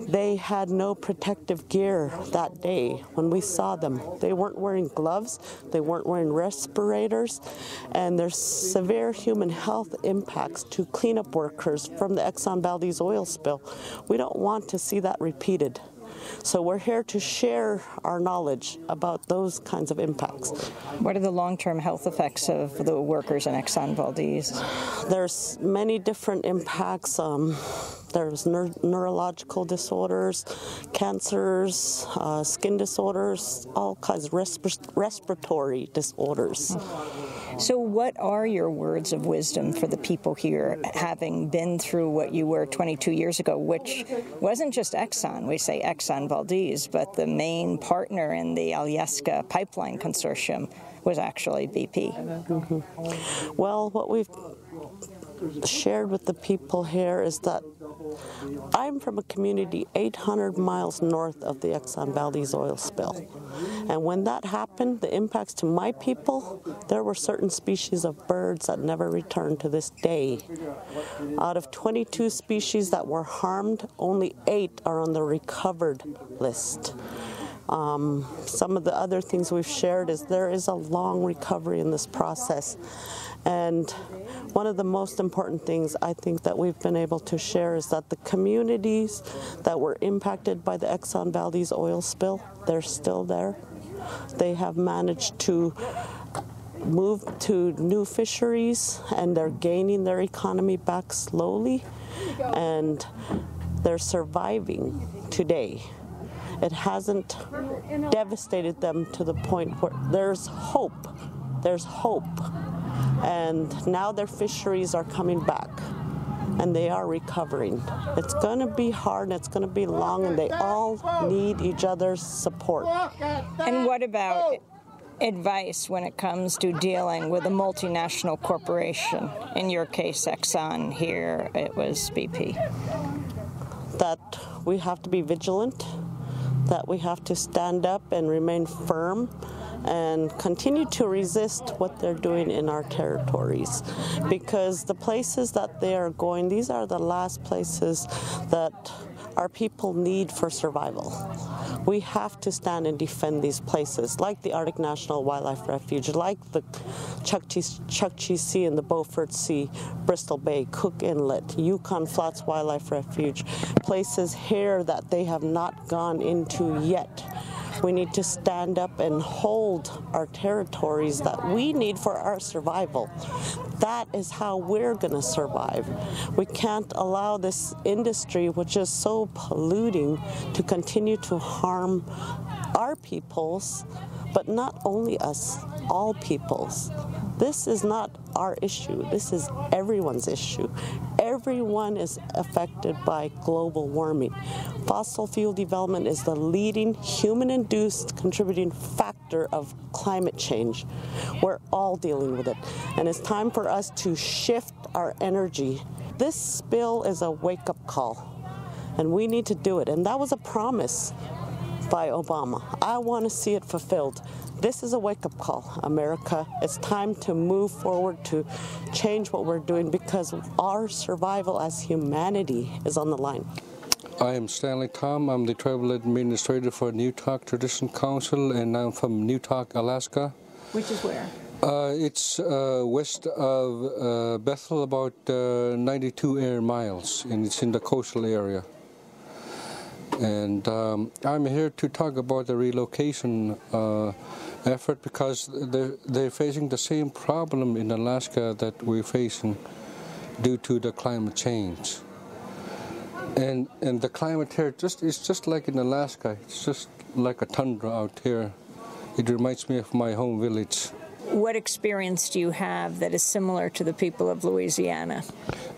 They had no protective gear that day when we saw them. They weren't wearing gloves, they weren't wearing respirators, and there's severe human health impacts to cleanup workers from the Exxon-Valdez oil spill. We don't want to see that repeated. So we're here to share our knowledge about those kinds of impacts. What are the long-term health effects of the workers in Exxon-Valdez? There's many different impacts. There's neurological disorders, cancers, skin disorders, all kinds of respiratory disorders. So what are your words of wisdom for the people here, having been through what you were 22 years ago, which wasn't just Exxon, we say Exxon-Valdez, but the main partner in the Alaska Pipeline Consortium was actually BP. Mm-hmm. Well, what we've shared with the people here is that I'm from a community 800 miles north of the Exxon-Valdez oil spill. And when that happened, the impacts to my people, there were certain species of birds that never returned to this day. Out of 22 species that were harmed, only 8 are on the recovered list. Some of the other things we've shared is there is a long recovery in this process. And one of the most important things I think that we've been able to share is that the communities that were impacted by the Exxon-Valdez oil spill, they're still there. They have managed to move to new fisheries, and they're gaining their economy back slowly, and they're surviving today. It hasn't devastated them to the point where there's hope. There's hope. And now their fisheries are coming back, and they are recovering. It's going to be hard, and it's going to be long, and they all need each other's support. And what about advice when it comes to dealing with a multinational corporation? In your case, Exxon, here it was BP. That we have to be vigilant, that we have to stand up and remain firm, and continue to resist what they're doing in our territories. Because the places that they are going, these are the last places that our people need for survival. We have to stand and defend these places, like the Arctic National Wildlife Refuge, like the Chukchi Sea and the Beaufort Sea, Bristol Bay, Cook Inlet, Yukon Flats Wildlife Refuge, places here that they have not gone into yet. We need to stand up and hold our territories that we need for our survival. That is how we're going to survive. We can't allow this industry, which is so polluting, to continue to harm our peoples, but not only us, all peoples. This is not our issue. This is everyone's issue. Everyone is affected by global warming. Fossil fuel development is the leading human-induced contributing factor of climate change. We're all dealing with it, and it's time for us to shift our energy. This spill is a wake-up call, and we need to do it, and that was a promise by Obama. I want to see it fulfilled. This is a wake-up call, America. It's time to move forward to change what we're doing, because our survival as humanity is on the line. I am Stanley Tom. I'm the Tribal Administrator for Newtok Tradition Council, and I'm from Newtok, Alaska. Which is where? It's west of Bethel, about 92 air miles, and it's in the coastal area. And I'm here to talk about the relocation effort, because they're facing the same problem in Alaska that we're facing due to the climate change. And the climate here is just like in Alaska. It's just like a tundra out here. It reminds me of my home village. What experience do you have that is similar to the people of Louisiana?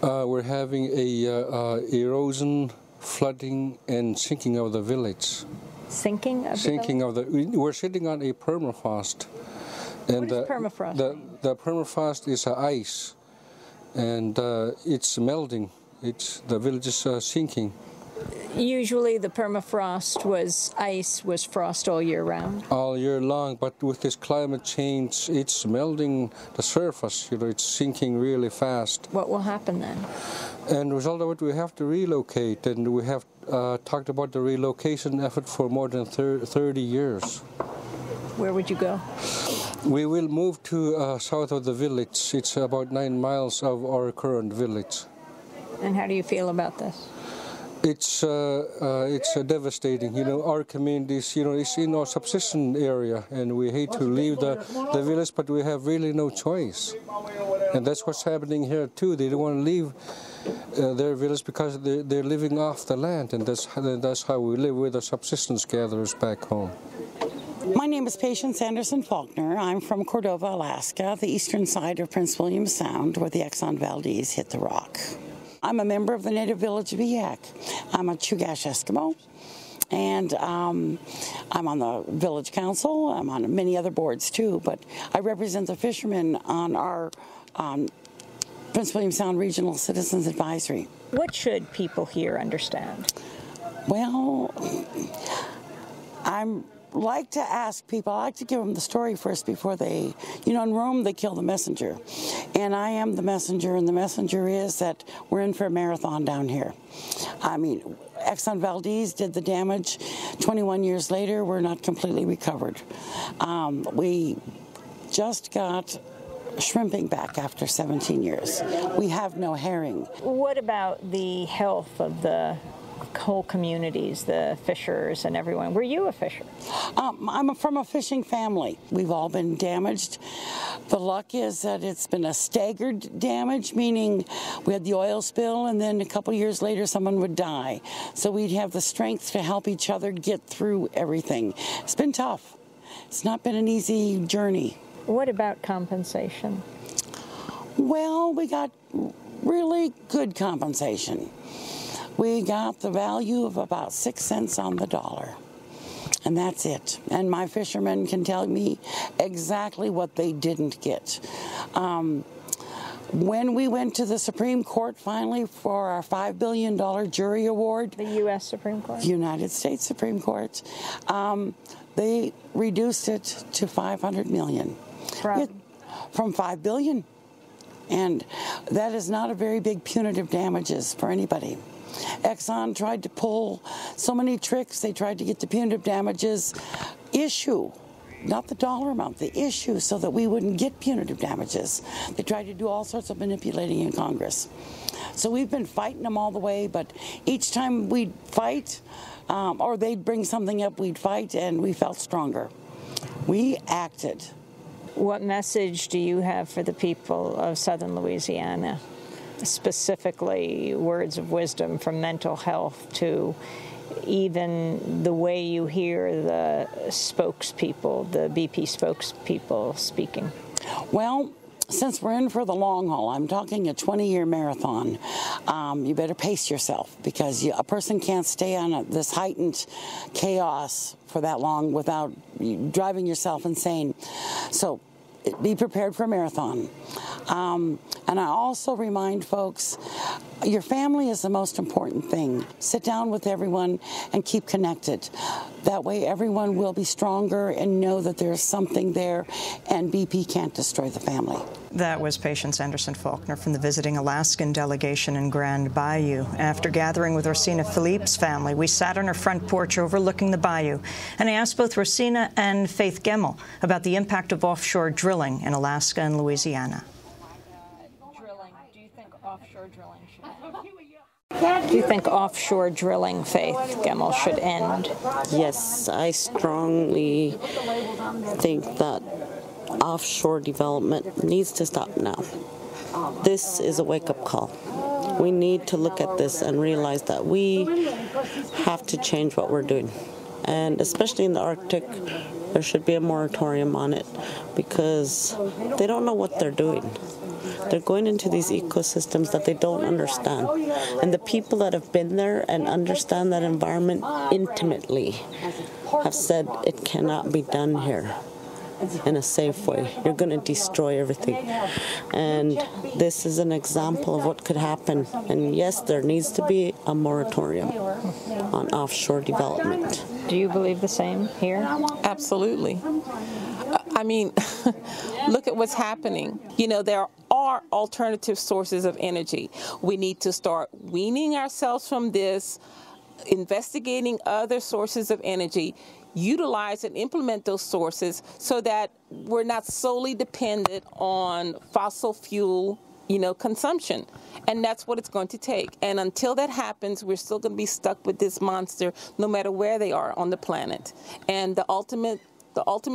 We're having a erosion, flooding, and sinking of the village. Sinking of the Sinking of the. We're sitting on a permafrost. And what is permafrost? The permafrost is ice, and it's melting. The village is sinking. Usually the permafrost was ice, was frost all year round? All year long, but with this climate change, it's melting the surface. It's sinking really fast. What will happen then? And result of it, we have to relocate, and we have talked about the relocation effort for more than 30 years. Where would you go? We will move to south of the village. It's about 9 miles of our current village. And how do you feel about this? It's devastating. You know, our communities, you know, it's in our subsistence area, and we hate to leave the village, but we have really no choice. And that's what's happening here too. They don't want to leave their village because they're living off the land, and that's how we live with the subsistence gatherers back home. My name is Patience Anderson Faulkner. I'm from Cordova, Alaska, the eastern side of Prince William Sound, where the Exxon-Valdez hit the rock. I'm a member of the native village of Ishak. I'm a Chugach Eskimo, and I'm on the village council. I'm on many other boards too, but I represent the fishermen on our Prince William Sound Regional Citizens Advisory. What should people here understand? Well, I like to ask people, I like to give them the story first before they, you know, in Rome they kill the messenger. And I am the messenger, and the messenger is that we're in for a marathon down here. I mean, Exxon-Valdez did the damage. 21 years later, we're not completely recovered. We just got shrimping back after 17 years. We have no herring. What about the health of the whole communities, the fishers and everyone? Were you a fisher? I'm from a fishing family. We've all been damaged. The luck is that it's been a staggered damage, meaning we had the oil spill and then a couple years later someone would die. So we'd have the strength to help each other get through everything. It's been tough. It's not been an easy journey. What about compensation? Well, we got really good compensation. We got the value of about 6 cents on the dollar, and that's it. And my fishermen can tell me exactly what they didn't get. When we went to the Supreme Court finally for our $5 billion jury award, The U.S. Supreme Court? United States Supreme Court, they reduced it to $500 million. From $5 billion. And that is not a very big punitive damages for anybody. Exxon tried to pull so many tricks. They tried to get the punitive damages issue, not the dollar amount, the issue, so that we wouldn't get punitive damages. They tried to do all sorts of manipulating in Congress. So we've been fighting them all the way, but each time we'd fight, or they'd bring something up, we'd fight, and we felt stronger. We acted. What message do you have for the people of southern Louisiana? Specifically, words of wisdom from mental health to even the way you hear the spokespeople, the BP spokespeople speaking? Well, since we're in for the long haul, I'm talking a 20-year marathon, you better pace yourself, because a person can't stay on this heightened chaos for that long without driving yourself insane. So be prepared for a marathon. And I also remind folks, your family is the most important thing. Sit down with everyone and keep connected. That way everyone will be stronger and know that there's something there, and BP can't destroy the family. That was Patience Anderson Faulkner from the visiting Alaskan delegation in Grand Bayou. After gathering with Rosina Philippe's family, we sat on her front porch overlooking the bayou, and I asked both Rosina and Faith Gemmell about the impact of offshore drilling in Alaska and Louisiana. Do you think offshore drilling, Faith Gemmell, should end? Yes, I strongly think that offshore development needs to stop now. This is a wake-up call. We need to look at this and realize that we have to change what we're doing. And especially in the Arctic, there should be a moratorium on it, because they don't know what they're doing. They're going into these ecosystems that they don't understand. And the people that have been there and understand that environment intimately have said it cannot be done here in a safe way. You're going to destroy everything. And this is an example of what could happen. And yes, there needs to be a moratorium on offshore development. Do you believe the same here? Absolutely. I mean, look at what's happening. You know, there are alternative sources of energy. We need to start weaning ourselves from this, investigating other sources of energy, utilize and implement those sources so that we're not solely dependent on fossil fuel, consumption. And that's what it's going to take. And until that happens, we're still going to be stuck with this monster no matter where they are on the planet. And the ultimate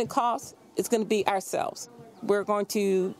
cost is going to be ourselves. We're going to